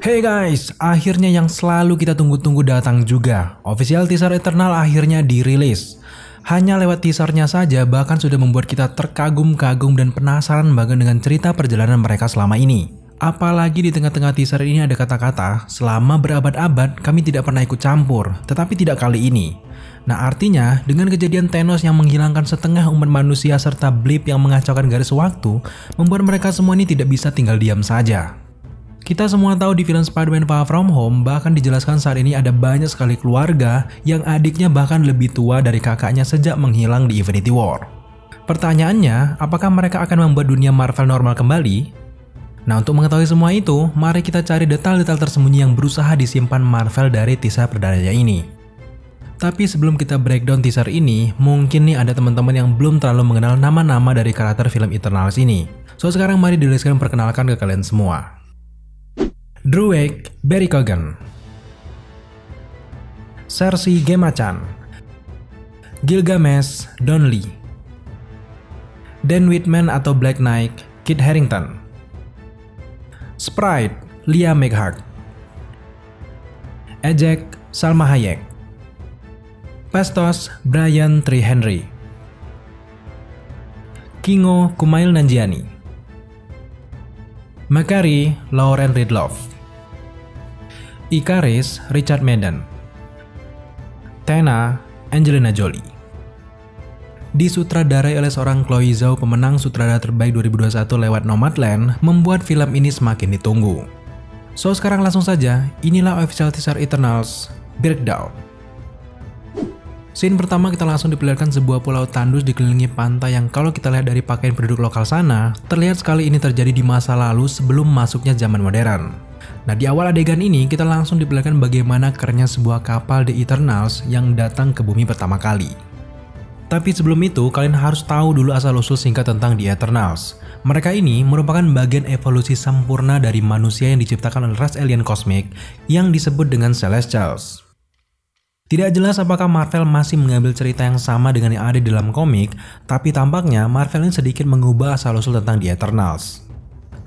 Hey guys, akhirnya yang selalu kita tunggu-tunggu datang juga. Official teaser Eternal akhirnya dirilis. Hanya lewat teasernya saja bahkan sudah membuat kita terkagum-kagum dan penasaran banget dengan cerita perjalanan mereka selama ini. Apalagi di tengah-tengah teaser ini ada kata-kata, selama berabad-abad kami tidak pernah ikut campur, tetapi tidak kali ini. Nah artinya, dengan kejadian Thanos yang menghilangkan setengah umat manusia serta Blip yang mengacaukan garis waktu, membuat mereka semua ini tidak bisa tinggal diam saja. Kita semua tahu di film Spider-Man Far From Home bahkan dijelaskan saat ini ada banyak sekali keluarga yang adiknya bahkan lebih tua dari kakaknya sejak menghilang di Infinity War. Pertanyaannya, apakah mereka akan membuat dunia Marvel normal kembali? Nah untuk mengetahui semua itu, mari kita cari detail-detail tersembunyi yang berusaha disimpan Marvel dari teaser perdananya ini. Tapi sebelum kita breakdown teaser ini, mungkin nih ada teman-teman yang belum terlalu mengenal nama-nama dari karakter film Eternals ini. So sekarang mari dijelaskan perkenalkan ke kalian semua. Druig, Barry Keoghan, Sersi Gemachan, Gilgamesh, Don Lee, Dan Whitman atau Black Knight, Kit Harington, Sprite, Lia Meghart, Ejek, Salma Hayek, Pestos, Brian Tyree Henry, Kingo, Kumail Nanjiani, Makkari, Lauren Ridloff, Ikaris, Richard Madden, Tena, Angelina Jolie. Disutradarai oleh seorang Chloe Zhao, pemenang sutradara terbaik 2021 lewat Nomadland, membuat film ini semakin ditunggu. So sekarang langsung saja, inilah official teaser Eternals Breakdown. Scene pertama kita langsung diperlihatkan sebuah pulau tandus dikelilingi pantai yang kalau kita lihat dari pakaian penduduk lokal sana, terlihat sekali ini terjadi di masa lalu sebelum masuknya zaman modern. Nah di awal adegan ini kita langsung diperlihatkan bagaimana kerennya sebuah kapal The Eternals yang datang ke bumi pertama kali. Tapi sebelum itu kalian harus tahu dulu asal-usul singkat tentang The Eternals. Mereka ini merupakan bagian evolusi sempurna dari manusia yang diciptakan oleh ras alien kosmik yang disebut dengan Celestials. Tidak jelas apakah Marvel masih mengambil cerita yang sama dengan yang ada di dalam komik, tapi tampaknya Marvel ini sedikit mengubah asal-usul tentang The Eternals.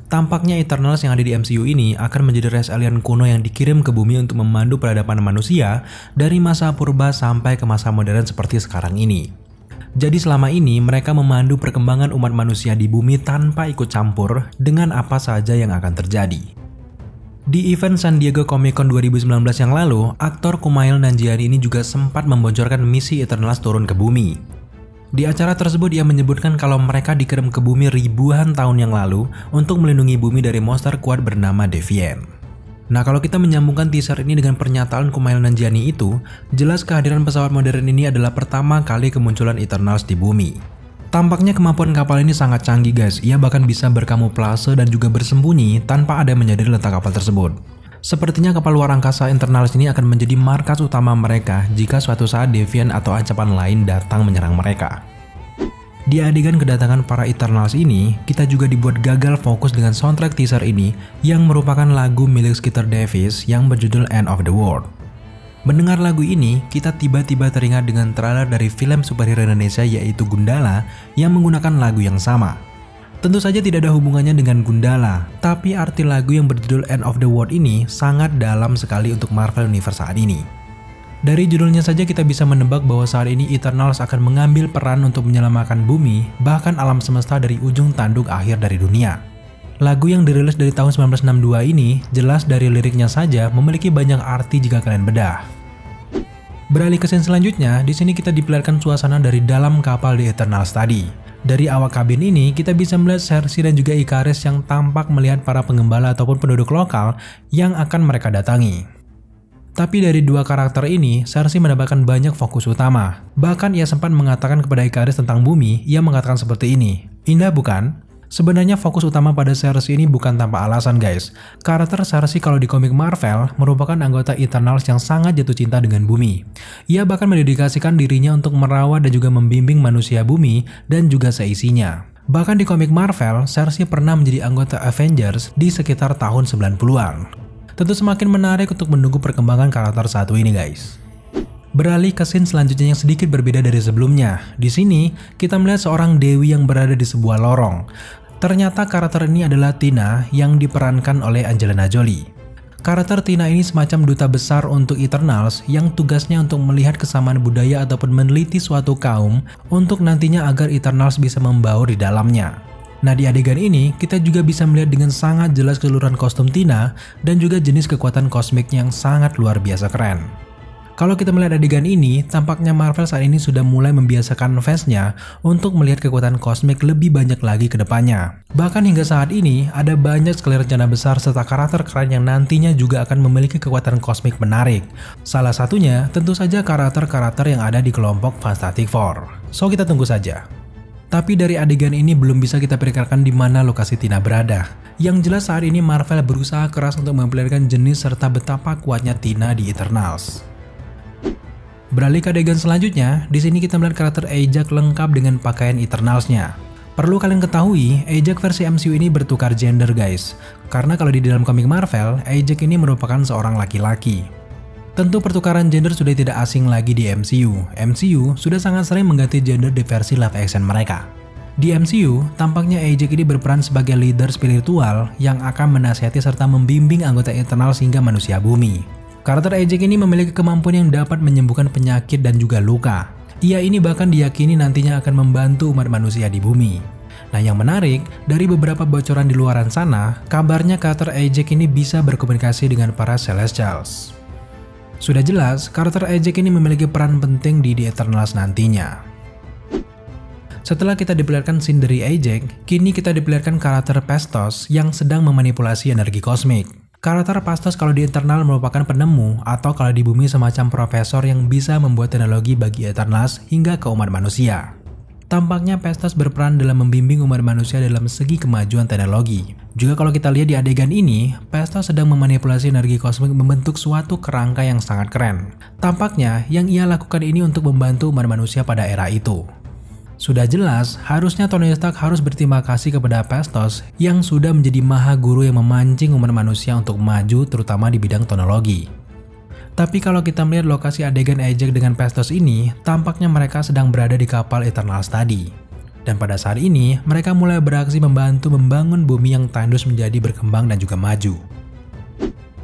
Tampaknya Eternals yang ada di MCU ini akan menjadi ras alien kuno yang dikirim ke bumi untuk memandu peradaban manusia dari masa purba sampai ke masa modern seperti sekarang ini. Jadi selama ini mereka memandu perkembangan umat manusia di bumi tanpa ikut campur dengan apa saja yang akan terjadi. Di event San Diego Comic Con 2019 yang lalu, aktor Kumail Nanjiani ini juga sempat membocorkan misi Eternals turun ke bumi. Di acara tersebut ia menyebutkan kalau mereka dikirim ke bumi ribuan tahun yang lalu untuk melindungi bumi dari monster kuat bernama Deviant. Nah kalau kita menyambungkan teaser ini dengan pernyataan Kumail Nanjiani itu, jelas kehadiran pesawat modern ini adalah pertama kali kemunculan Eternals di bumi. Tampaknya kemampuan kapal ini sangat canggih guys, ia bahkan bisa berkamuflase dan juga bersembunyi tanpa ada yang menyadari letak kapal tersebut. Sepertinya kapal luar angkasa Eternals ini akan menjadi markas utama mereka jika suatu saat Deviant atau ancaman lain datang menyerang mereka. Di adegan kedatangan para Eternals ini, kita juga dibuat gagal fokus dengan soundtrack teaser ini yang merupakan lagu milik Skeeter Davis yang berjudul End of the World. Mendengar lagu ini, kita tiba-tiba teringat dengan trailer dari film superhero Indonesia yaitu Gundala yang menggunakan lagu yang sama. Tentu saja tidak ada hubungannya dengan Gundala, tapi arti lagu yang berjudul End of the World ini sangat dalam sekali untuk Marvel Universe saat ini. Dari judulnya saja kita bisa menebak bahwa saat ini Eternals akan mengambil peran untuk menyelamatkan bumi, bahkan alam semesta dari ujung tanduk akhir dari dunia. Lagu yang dirilis dari tahun 1962 ini, jelas dari liriknya saja memiliki banyak arti jika kalian bedah. Beralih ke scene selanjutnya, di sini kita diperlihatkan suasana dari dalam kapal The Eternals tadi. Dari awak kabin ini, kita bisa melihat Sersi dan juga Ikaris yang tampak melihat para penggembala ataupun penduduk lokal yang akan mereka datangi. Tapi dari dua karakter ini, Sersi mendapatkan banyak fokus utama. Bahkan ia sempat mengatakan kepada Ikaris tentang bumi, ia mengatakan seperti ini, "Indah bukan?" Sebenarnya fokus utama pada Sersi ini bukan tanpa alasan guys. Karakter Sersi kalau di komik Marvel merupakan anggota Eternals yang sangat jatuh cinta dengan bumi. Ia bahkan mendedikasikan dirinya untuk merawat dan juga membimbing manusia bumi dan juga seisinya. Bahkan di komik Marvel, Sersi pernah menjadi anggota Avengers di sekitar tahun 90-an. Tentu semakin menarik untuk menunggu perkembangan karakter satu ini guys. Beralih ke scene selanjutnya yang sedikit berbeda dari sebelumnya. Di sini, kita melihat seorang dewi yang berada di sebuah lorong. Ternyata karakter ini adalah Tina yang diperankan oleh Angelina Jolie. Karakter Tina ini semacam duta besar untuk Eternals yang tugasnya untuk melihat kesamaan budaya ataupun meneliti suatu kaum untuk nantinya agar Eternals bisa membaur di dalamnya. Nah, di adegan ini kita juga bisa melihat dengan sangat jelas keseluruhan kostum Tina dan juga jenis kekuatan kosmiknya yang sangat luar biasa keren. Kalau kita melihat adegan ini, tampaknya Marvel saat ini sudah mulai membiasakan fansnya untuk melihat kekuatan kosmik lebih banyak lagi ke depannya. Bahkan hingga saat ini, ada banyak sekali rencana besar serta karakter keren yang nantinya juga akan memiliki kekuatan kosmik menarik. Salah satunya tentu saja karakter-karakter yang ada di kelompok Fantastic Four. So, kita tunggu saja. Tapi dari adegan ini belum bisa kita perkirakan di mana lokasi Tina berada. Yang jelas saat ini Marvel berusaha keras untuk memperlihatkan jenis serta betapa kuatnya Tina di Eternals. Beralih ke adegan selanjutnya, di sini kita melihat karakter Ajax lengkap dengan pakaian Eternals-nya. Perlu kalian ketahui, Ajax versi MCU ini bertukar gender guys. Karena kalau di dalam komik Marvel, Ajax ini merupakan seorang laki-laki. Tentu pertukaran gender sudah tidak asing lagi di MCU. MCU sudah sangat sering mengganti gender di versi live action mereka. Di MCU, tampaknya Ajax ini berperan sebagai leader spiritual yang akan menasihati serta membimbing anggota Eternals hingga manusia bumi. Karakter Ajax ini memiliki kemampuan yang dapat menyembuhkan penyakit dan juga luka. Ia ini bahkan diyakini nantinya akan membantu umat manusia di bumi. Nah, yang menarik, dari beberapa bocoran di luaran sana, kabarnya karakter Ajax ini bisa berkomunikasi dengan para Celestials. Sudah jelas, karakter Ajax ini memiliki peran penting di The Eternals nantinya. Setelah kita diperlihatkan scene dari Ajax, kini kita diperlihatkan karakter Phastos yang sedang memanipulasi energi kosmik. Karakter Phastos kalau di Eternal merupakan penemu atau kalau di bumi semacam profesor yang bisa membuat teknologi bagi Eternals hingga ke umat manusia. Tampaknya Phastos berperan dalam membimbing umat manusia dalam segi kemajuan teknologi. Juga kalau kita lihat di adegan ini, Phastos sedang memanipulasi energi kosmik membentuk suatu kerangka yang sangat keren. Tampaknya yang ia lakukan ini untuk membantu umat manusia pada era itu. Sudah jelas, harusnya Tony Stark harus berterima kasih kepada Phastos yang sudah menjadi maha guru yang memancing umat manusia untuk maju terutama di bidang teknologi. Tapi kalau kita melihat lokasi adegan Ajax dengan Phastos ini, tampaknya mereka sedang berada di kapal Eternals tadi. Dan pada saat ini, mereka mulai beraksi membantu membangun bumi yang tandus menjadi berkembang dan juga maju.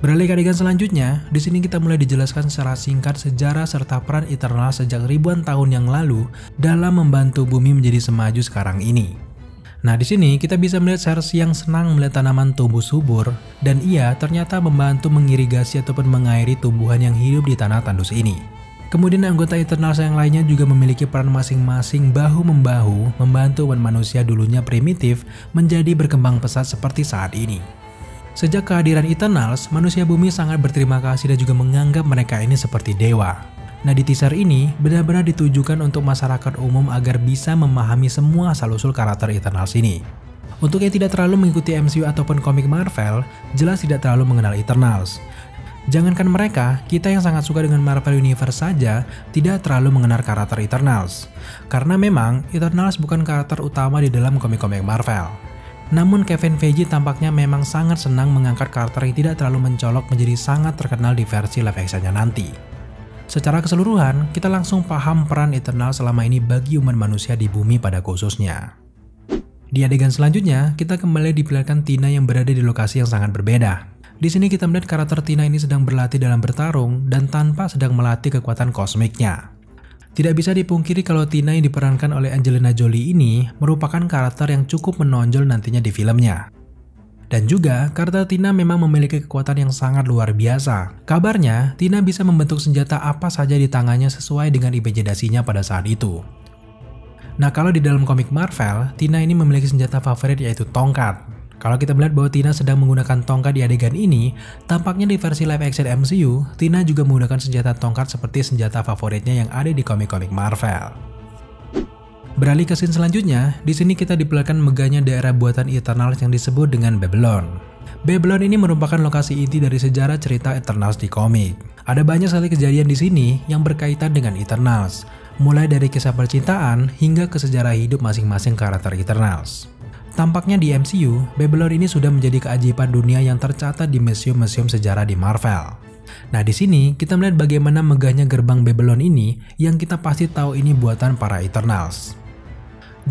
Beralih ke adegan selanjutnya, di sini kita mulai dijelaskan secara singkat sejarah serta peran Eternals sejak ribuan tahun yang lalu dalam membantu bumi menjadi semaju sekarang ini. Nah, di sini kita bisa melihat Cersei yang senang melihat tanaman tumbuh subur dan ia ternyata membantu mengirigasi ataupun mengairi tumbuhan yang hidup di tanah tandus ini. Kemudian anggota Eternals yang lainnya juga memiliki peran masing-masing bahu-membahu membantu umat manusia dulunya primitif menjadi berkembang pesat seperti saat ini. Sejak kehadiran Eternals, manusia bumi sangat berterima kasih dan juga menganggap mereka ini seperti dewa. Nah, di teaser ini benar-benar ditujukan untuk masyarakat umum agar bisa memahami semua asal-usul karakter Eternals ini. Untuk yang tidak terlalu mengikuti MCU ataupun komik Marvel, jelas tidak terlalu mengenal Eternals. Jangankan mereka, kita yang sangat suka dengan Marvel Universe saja tidak terlalu mengenal karakter Eternals. Karena memang Eternals bukan karakter utama di dalam komik-komik Marvel. Namun Kevin Feige tampaknya memang sangat senang mengangkat karakter yang tidak terlalu mencolok menjadi sangat terkenal di versi live actionnya nanti. Secara keseluruhan, kita langsung paham peran Eternal selama ini bagi umat manusia di bumi pada khususnya. Di adegan selanjutnya, kita kembali diperlihatkan Tina yang berada di lokasi yang sangat berbeda. Di sini kita melihat karakter Tina ini sedang berlatih dalam bertarung dan tanpa sedang melatih kekuatan kosmiknya. Tidak bisa dipungkiri kalau Tina yang diperankan oleh Angelina Jolie ini merupakan karakter yang cukup menonjol nantinya di filmnya. Dan juga, karakter Tina memang memiliki kekuatan yang sangat luar biasa. Kabarnya, Tina bisa membentuk senjata apa saja di tangannya sesuai dengan imajinasinya pada saat itu. Nah, kalau di dalam komik Marvel, Tina ini memiliki senjata favorit yaitu tongkat. Kalau kita melihat bahwa Tina sedang menggunakan tongkat di adegan ini, tampaknya di versi live action MCU, Tina juga menggunakan senjata tongkat seperti senjata favoritnya yang ada di komik-komik Marvel. Beralih ke scene selanjutnya, di sini kita diperlihatkan megahnya daerah buatan Eternals yang disebut dengan Babylon. Babylon ini merupakan lokasi inti dari sejarah cerita Eternals di komik. Ada banyak sekali kejadian di sini yang berkaitan dengan Eternals, mulai dari kisah percintaan hingga ke sejarah hidup masing-masing karakter Eternals. Tampaknya di MCU, Babylon ini sudah menjadi keajaiban dunia yang tercatat di museum-museum sejarah di Marvel. Nah, di sini kita melihat bagaimana megahnya gerbang Babylon ini yang kita pasti tahu ini buatan para Eternals.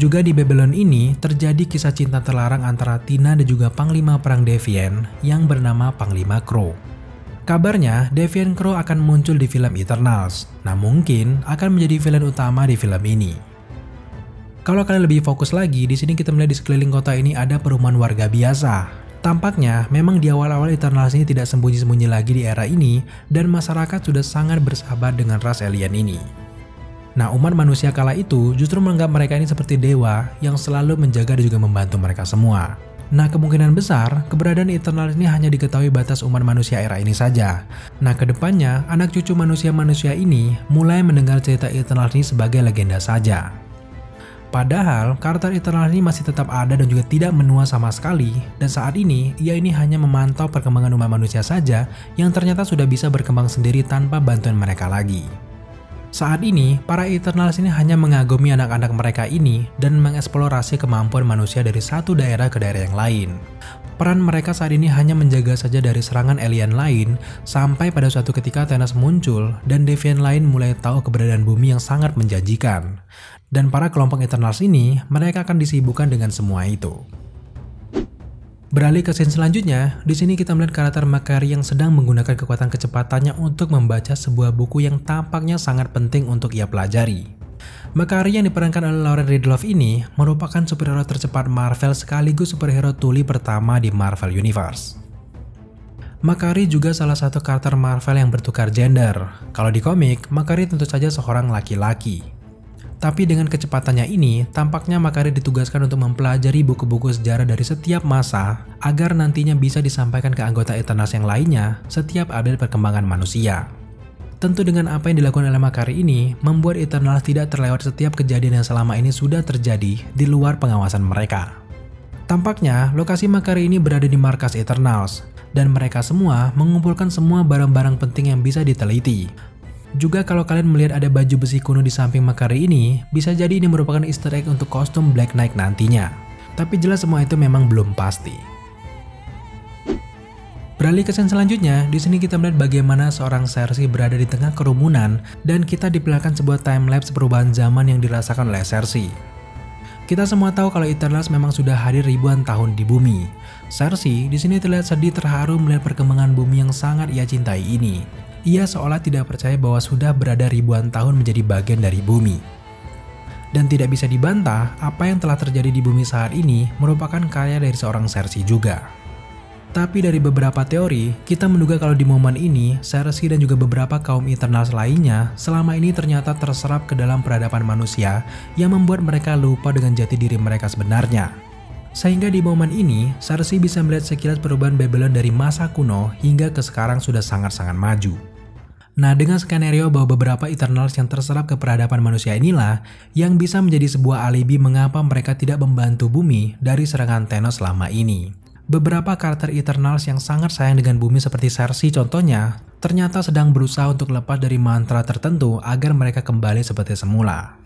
Juga di Babylon ini terjadi kisah cinta terlarang antara Tina dan juga Panglima Perang Deviant yang bernama Panglima Crow. Kabarnya, Deviant Crow akan muncul di film Eternals, nah mungkin akan menjadi villain utama di film ini. Kalau kalian lebih fokus lagi, di sini kita melihat di sekeliling kota ini ada perumahan warga biasa. Tampaknya memang di awal-awal Eternals ini tidak sembunyi-sembunyi lagi di era ini dan masyarakat sudah sangat bersahabat dengan ras alien ini. Nah, umat manusia kala itu justru menganggap mereka ini seperti dewa yang selalu menjaga dan juga membantu mereka semua. Nah, kemungkinan besar keberadaan Eternals ini hanya diketahui batas umat manusia era ini saja. Nah, kedepannya anak cucu manusia-manusia ini mulai mendengar cerita Eternals ini sebagai legenda saja. Padahal, karakter Eternals ini masih tetap ada dan juga tidak menua sama sekali, dan saat ini, ia ini hanya memantau perkembangan umat manusia saja yang ternyata sudah bisa berkembang sendiri tanpa bantuan mereka lagi. Saat ini, para Eternals ini hanya mengagumi anak-anak mereka ini dan mengeksplorasi kemampuan manusia dari satu daerah ke daerah yang lain. Peran mereka saat ini hanya menjaga saja dari serangan alien lain, sampai pada suatu ketika Thanos muncul dan Deviant lain mulai tahu keberadaan bumi yang sangat menjanjikan. Dan para kelompok Eternals ini, mereka akan disibukkan dengan semua itu. Beralih ke scene selanjutnya, di sini kita melihat karakter Makkari yang sedang menggunakan kekuatan kecepatannya untuk membaca sebuah buku yang tampaknya sangat penting untuk ia pelajari. Makkari yang diperankan oleh Lauren Ridloff ini merupakan superhero tercepat Marvel sekaligus superhero tuli pertama di Marvel Universe. Makkari juga salah satu karakter Marvel yang bertukar gender. Kalau di komik, Makkari tentu saja seorang laki-laki. Tapi dengan kecepatannya ini, tampaknya Makkari ditugaskan untuk mempelajari buku-buku sejarah dari setiap masa agar nantinya bisa disampaikan ke anggota Eternals yang lainnya setiap update perkembangan manusia. Tentu dengan apa yang dilakukan oleh Makkari ini, membuat Eternals tidak terlewat setiap kejadian yang selama ini sudah terjadi di luar pengawasan mereka. Tampaknya, lokasi Makkari ini berada di markas Eternals, dan mereka semua mengumpulkan semua barang-barang penting yang bisa diteliti. Juga kalau kalian melihat ada baju besi kuno di samping Makkari ini, bisa jadi ini merupakan easter egg untuk kostum Black Knight nantinya. Tapi jelas semua itu memang belum pasti. Beralih ke scene selanjutnya, di sini kita melihat bagaimana seorang Cersei berada di tengah kerumunan dan kita diperlihatkan sebuah timelapse perubahan zaman yang dirasakan oleh Cersei. Kita semua tahu kalau Eternals memang sudah hadir ribuan tahun di bumi. Cersei di sini terlihat sedih terharu melihat perkembangan bumi yang sangat ia cintai ini. Ia seolah tidak percaya bahwa sudah berada ribuan tahun menjadi bagian dari bumi. Dan tidak bisa dibantah, apa yang telah terjadi di bumi saat ini merupakan karya dari seorang Cersei juga. Tapi dari beberapa teori, kita menduga kalau di momen ini, Cersei dan juga beberapa kaum Eternals lainnya selama ini ternyata terserap ke dalam peradaban manusia yang membuat mereka lupa dengan jati diri mereka sebenarnya. Sehingga di momen ini, Cersei bisa melihat sekilas perubahan Babylon dari masa kuno hingga ke sekarang sudah sangat-sangat maju. Nah, dengan skenario bahwa beberapa Eternals yang terserap ke peradaban manusia inilah yang bisa menjadi sebuah alibi mengapa mereka tidak membantu bumi dari serangan Thanos selama ini. Beberapa karakter Eternals yang sangat sayang dengan bumi seperti Cersei contohnya, ternyata sedang berusaha untuk lepas dari mantra tertentu agar mereka kembali seperti semula.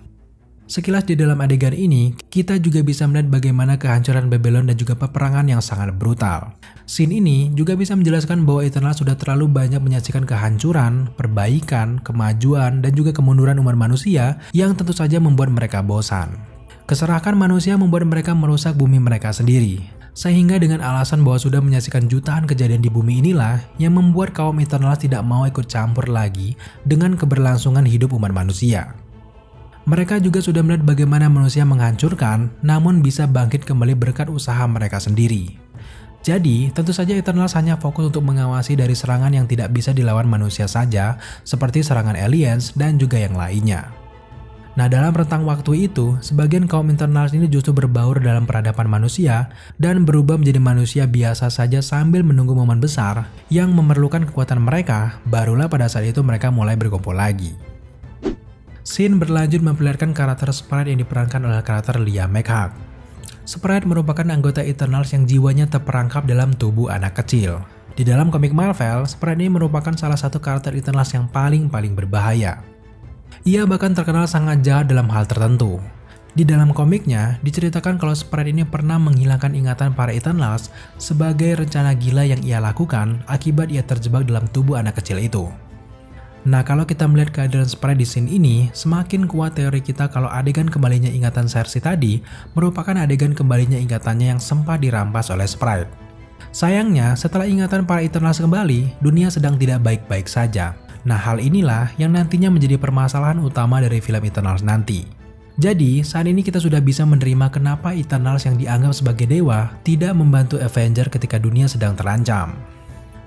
Sekilas di dalam adegan ini, kita juga bisa melihat bagaimana kehancuran Babylon dan juga peperangan yang sangat brutal. Scene ini juga bisa menjelaskan bahwa Eternals sudah terlalu banyak menyaksikan kehancuran, perbaikan, kemajuan, dan juga kemunduran umat manusia yang tentu saja membuat mereka bosan. Keserakan manusia membuat mereka merusak bumi mereka sendiri. Sehingga dengan alasan bahwa sudah menyaksikan jutaan kejadian di bumi inilah yang membuat kaum Eternals tidak mau ikut campur lagi dengan keberlangsungan hidup umat manusia. Mereka juga sudah melihat bagaimana manusia menghancurkan, namun bisa bangkit kembali berkat usaha mereka sendiri. Jadi, tentu saja Eternals hanya fokus untuk mengawasi dari serangan yang tidak bisa dilawan manusia saja, seperti serangan aliens dan juga yang lainnya. Nah, dalam rentang waktu itu, sebagian kaum Eternals ini justru berbaur dalam peradaban manusia dan berubah menjadi manusia biasa saja sambil menunggu momen besar yang memerlukan kekuatan mereka, barulah pada saat itu mereka mulai berkumpul lagi. Scene berlanjut memperlihatkan karakter Sprite yang diperankan oleh karakter Liam McHugh. Sprite merupakan anggota Eternals yang jiwanya terperangkap dalam tubuh anak kecil. Di dalam komik Marvel, Sprite ini merupakan salah satu karakter Eternals yang paling berbahaya. Ia bahkan terkenal sangat jahat dalam hal tertentu. Di dalam komiknya, diceritakan kalau Sprite ini pernah menghilangkan ingatan para Eternals sebagai rencana gila yang ia lakukan akibat ia terjebak dalam tubuh anak kecil itu. Nah, kalau kita melihat kehadiran Sprite di scene ini, semakin kuat teori kita kalau adegan kembalinya ingatan Cersei tadi merupakan adegan kembalinya ingatannya yang sempat dirampas oleh Sprite. Sayangnya, setelah ingatan para Eternals kembali, dunia sedang tidak baik-baik saja. Nah, hal inilah yang nantinya menjadi permasalahan utama dari film Eternals nanti. Jadi, saat ini kita sudah bisa menerima kenapa Eternals yang dianggap sebagai dewa tidak membantu Avengers ketika dunia sedang terancam.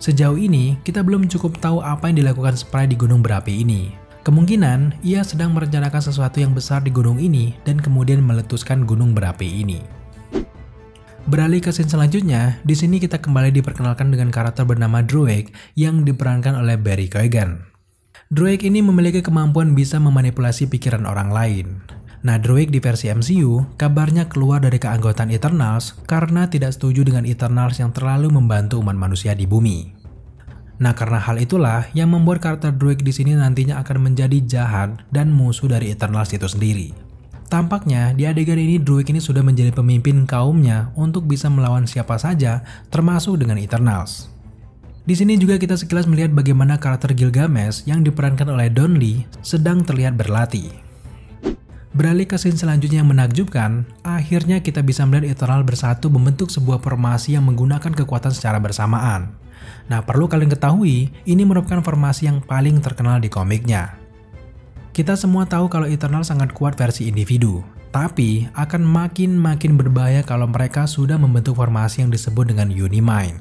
Sejauh ini, kita belum cukup tahu apa yang dilakukan Sprite di gunung berapi ini. Kemungkinan, ia sedang merencanakan sesuatu yang besar di gunung ini dan kemudian meletuskan gunung berapi ini. Beralih ke scene selanjutnya, di sini kita kembali diperkenalkan dengan karakter bernama Druig yang diperankan oleh Barry Keoghan. Druig ini memiliki kemampuan bisa memanipulasi pikiran orang lain. Nah, Druig di versi MCU kabarnya keluar dari keanggotaan Eternals karena tidak setuju dengan Eternals yang terlalu membantu umat manusia di bumi. Nah, karena hal itulah yang membuat karakter Druig di sini nantinya akan menjadi jahat dan musuh dari Eternals itu sendiri. Tampaknya di adegan ini Druig ini sudah menjadi pemimpin kaumnya untuk bisa melawan siapa saja, termasuk dengan Eternals. Di sini juga kita sekilas melihat bagaimana karakter Gilgamesh yang diperankan oleh Don Lee sedang terlihat berlatih. Beralih ke scene selanjutnya yang menakjubkan, akhirnya kita bisa melihat Eternals bersatu membentuk sebuah formasi yang menggunakan kekuatan secara bersamaan. Nah, perlu kalian ketahui, ini merupakan formasi yang paling terkenal di komiknya. Kita semua tahu kalau Eternals sangat kuat versi individu, tapi akan makin berbahaya kalau mereka sudah membentuk formasi yang disebut dengan Unimind.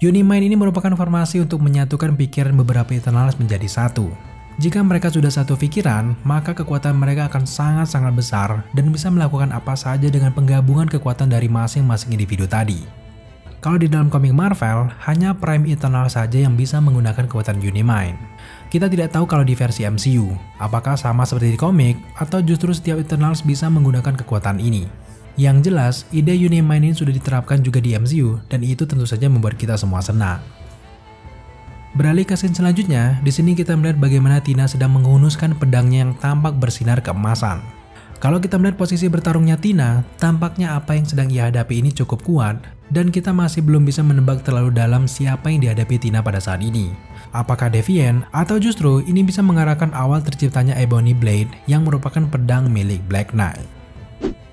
Unimind ini merupakan formasi untuk menyatukan pikiran beberapa Eternals menjadi satu. Jika mereka sudah satu pikiran, maka kekuatan mereka akan sangat-sangat besar dan bisa melakukan apa saja dengan penggabungan kekuatan dari masing-masing individu tadi. Kalau di dalam komik Marvel, hanya Prime Eternal saja yang bisa menggunakan kekuatan Unimind. Kita tidak tahu kalau di versi MCU, apakah sama seperti di komik, atau justru setiap Eternals bisa menggunakan kekuatan ini. Yang jelas, ide Unimind ini sudah diterapkan juga di MCU, dan itu tentu saja membuat kita semua senang. Beralih ke scene selanjutnya, di sini kita melihat bagaimana Tina sedang menghunuskan pedangnya yang tampak bersinar keemasan. Kalau kita melihat posisi bertarungnya Tina, tampaknya apa yang sedang ia hadapi ini cukup kuat, dan kita masih belum bisa menebak terlalu dalam siapa yang dihadapi Tina pada saat ini. Apakah Deviant, atau justru ini bisa mengarahkan awal terciptanya Ebony Blade yang merupakan pedang milik Black Knight.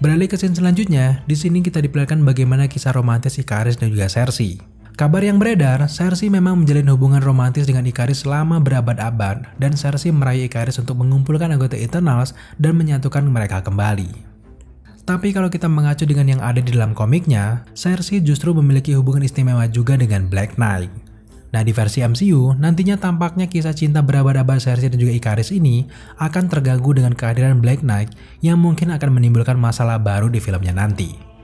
Beralih ke scene selanjutnya, di sini kita diperlihatkan bagaimana kisah romantis Ikaris dan juga Sersi. Kabar yang beredar, Sersi memang menjalin hubungan romantis dengan Ikaris selama berabad-abad, dan Sersi merayu Ikaris untuk mengumpulkan anggota Eternals dan menyatukan mereka kembali. Tapi kalau kita mengacu dengan yang ada di dalam komiknya, Sersi justru memiliki hubungan istimewa juga dengan Black Knight. Nah, di versi MCU, nantinya tampaknya kisah cinta berabad-abad Sersi dan juga Ikaris ini akan terganggu dengan kehadiran Black Knight yang mungkin akan menimbulkan masalah baru di filmnya nanti.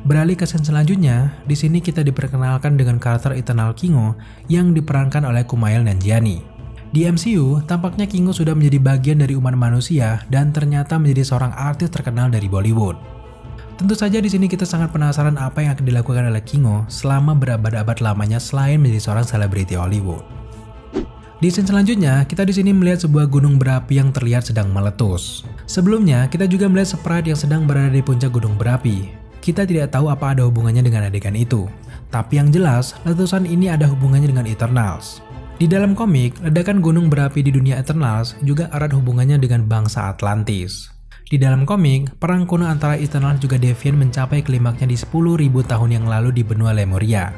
Beralih ke scene selanjutnya, di sini kita diperkenalkan dengan karakter Eternal Kingo yang diperankan oleh Kumail Nanjiani. Di MCU, tampaknya Kingo sudah menjadi bagian dari umat manusia dan ternyata menjadi seorang artis terkenal dari Bollywood. Tentu saja di sini kita sangat penasaran apa yang akan dilakukan oleh Kingo selama berabad-abad lamanya selain menjadi seorang selebriti Hollywood. Di scene selanjutnya, kita di sini melihat sebuah gunung berapi yang terlihat sedang meletus. Sebelumnya, kita juga melihat Sprite yang sedang berada di puncak gunung berapi. Kita tidak tahu apa ada hubungannya dengan adegan itu, tapi yang jelas, letusan ini ada hubungannya dengan Eternals. Di dalam komik, ledakan gunung berapi di dunia Eternals juga erat hubungannya dengan bangsa Atlantis. Di dalam komik, perang kuno antara Eternals juga Deviant mencapai klimaksnya di 10.000 tahun yang lalu di benua Lemuria.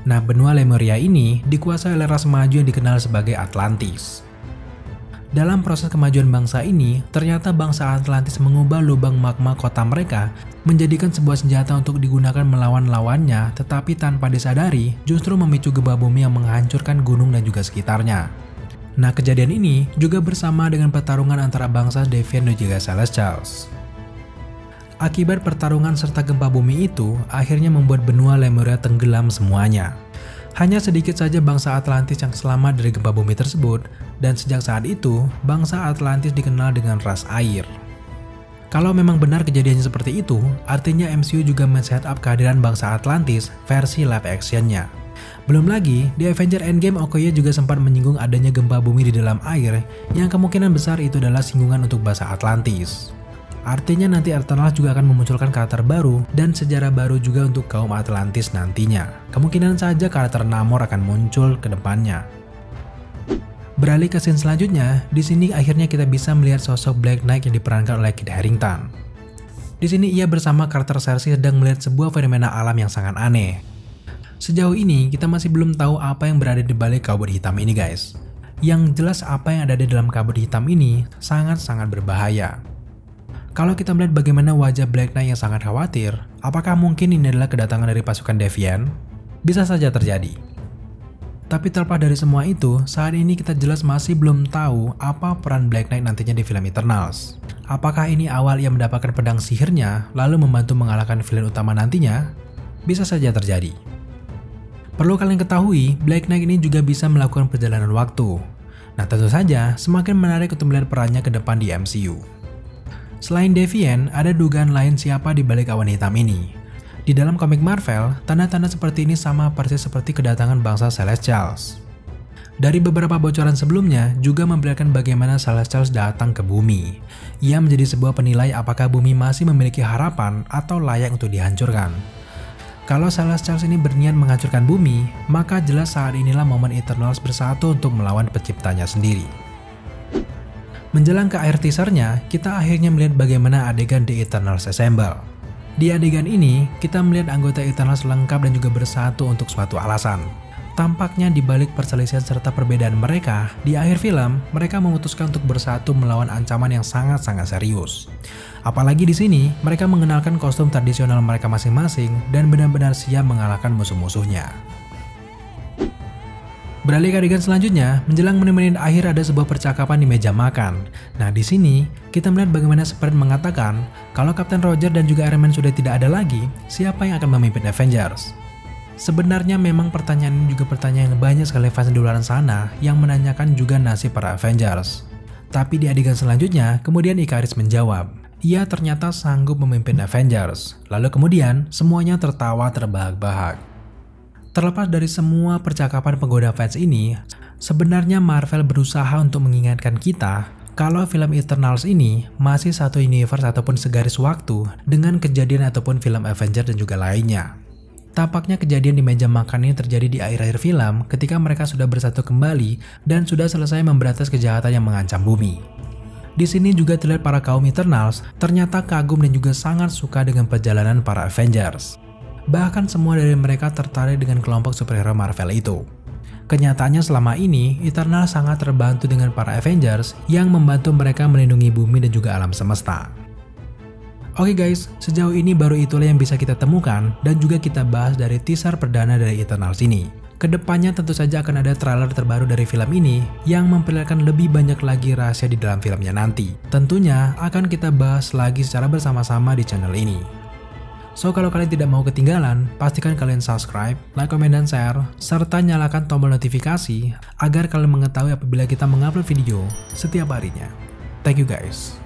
Nah, benua Lemuria ini dikuasai oleh ras maju yang dikenal sebagai Atlantis. Dalam proses kemajuan bangsa ini, ternyata bangsa Atlantis mengubah lubang magma kota mereka menjadikan sebuah senjata untuk digunakan melawan lawannya, tetapi tanpa disadari justru memicu gempa bumi yang menghancurkan gunung dan juga sekitarnya. Nah, kejadian ini juga bersama dengan pertarungan antara bangsa Deviant dan juga Celestials. Akibat pertarungan serta gempa bumi itu, akhirnya membuat benua Lemuria tenggelam semuanya. Hanya sedikit saja bangsa Atlantis yang selamat dari gempa bumi tersebut, dan sejak saat itu, bangsa Atlantis dikenal dengan ras air. Kalau memang benar kejadiannya seperti itu, artinya MCU juga men-setup kehadiran bangsa Atlantis versi live actionnya. Belum lagi, di Avengers Endgame Okoye juga sempat menyinggung adanya gempa bumi di dalam air, yang kemungkinan besar itu adalah singgungan untuk bangsa Atlantis. Artinya nanti Eternals juga akan memunculkan karakter baru dan sejarah baru juga untuk kaum Atlantis nantinya. Kemungkinan saja karakter Namor akan muncul ke depannya. Beralih ke scene selanjutnya, di sini akhirnya kita bisa melihat sosok Black Knight yang diperankan oleh Kit Harington. Di sini ia bersama karakter Sersi sedang melihat sebuah fenomena alam yang sangat aneh. Sejauh ini kita masih belum tahu apa yang berada di balik kabut hitam ini guys. Yang jelas apa yang ada di dalam kabut hitam ini sangat-sangat berbahaya. Kalau kita melihat bagaimana wajah Black Knight yang sangat khawatir, apakah mungkin ini adalah kedatangan dari pasukan Deviant? Bisa saja terjadi. Tapi terlepas dari semua itu, saat ini kita jelas masih belum tahu apa peran Black Knight nantinya di film Eternals. Apakah ini awal ia mendapatkan pedang sihirnya, lalu membantu mengalahkan villain utama nantinya? Bisa saja terjadi. Perlu kalian ketahui, Black Knight ini juga bisa melakukan perjalanan waktu. Nah tentu saja, semakin menarik untuk melihat perannya ke depan di MCU. Selain Deviant, ada dugaan lain siapa di balik awan hitam ini. Di dalam komik Marvel, tanda-tanda seperti ini sama persis seperti kedatangan bangsa Celestials. Dari beberapa bocoran sebelumnya juga memperlihatkan bagaimana Celestials datang ke bumi. Ia menjadi sebuah penilai apakah bumi masih memiliki harapan atau layak untuk dihancurkan. Kalau Celestials ini berniat menghancurkan bumi, maka jelas saat inilah momen Eternals bersatu untuk melawan penciptanya sendiri. Menjelang ke akhir teasernya, kita akhirnya melihat bagaimana adegan The Eternals Assemble. Di adegan ini, kita melihat anggota Eternals lengkap dan juga bersatu untuk suatu alasan. Tampaknya di balik perselisihan serta perbedaan mereka, di akhir film, mereka memutuskan untuk bersatu melawan ancaman yang sangat-sangat serius. Apalagi di sini, mereka mengenalkan kostum tradisional mereka masing-masing dan benar-benar siap mengalahkan musuh-musuhnya. Beralih ke adegan selanjutnya, menjelang menit-menit akhir ada sebuah percakapan di meja makan. Nah di sini, kita melihat bagaimana Spirit mengatakan, kalau Kapten Roger dan juga Iron Man sudah tidak ada lagi, siapa yang akan memimpin Avengers? Sebenarnya memang pertanyaan ini juga pertanyaan yang banyak sekali fans di luar sana yang menanyakan juga nasib para Avengers. Tapi di adegan selanjutnya, kemudian Ikaris menjawab, ia ternyata sanggup memimpin Avengers. Lalu kemudian, semuanya tertawa terbahak-bahak. Terlepas dari semua percakapan penggoda fans ini, sebenarnya Marvel berusaha untuk mengingatkan kita kalau film Eternals ini masih satu universe ataupun segaris waktu dengan kejadian ataupun film Avengers dan juga lainnya. Tampaknya kejadian di meja makan ini terjadi di akhir-akhir film ketika mereka sudah bersatu kembali dan sudah selesai memberantas kejahatan yang mengancam bumi. Di sini juga terlihat para kaum Eternals ternyata kagum dan juga sangat suka dengan perjalanan para Avengers. Bahkan semua dari mereka tertarik dengan kelompok superhero Marvel itu. Kenyataannya selama ini, Eternal sangat terbantu dengan para Avengers yang membantu mereka melindungi bumi dan juga alam semesta. Oke guys, sejauh ini baru itulah yang bisa kita temukan dan juga kita bahas dari teaser perdana dari Eternals ini. Kedepannya tentu saja akan ada trailer terbaru dari film ini yang memperlihatkan lebih banyak lagi rahasia di dalam filmnya nanti. Tentunya akan kita bahas lagi secara bersama-sama di channel ini. So kalau kalian tidak mau ketinggalan, pastikan kalian subscribe, like, komen, dan share, serta nyalakan tombol notifikasi agar kalian mengetahui apabila kita mengupload video setiap harinya. Thank you guys.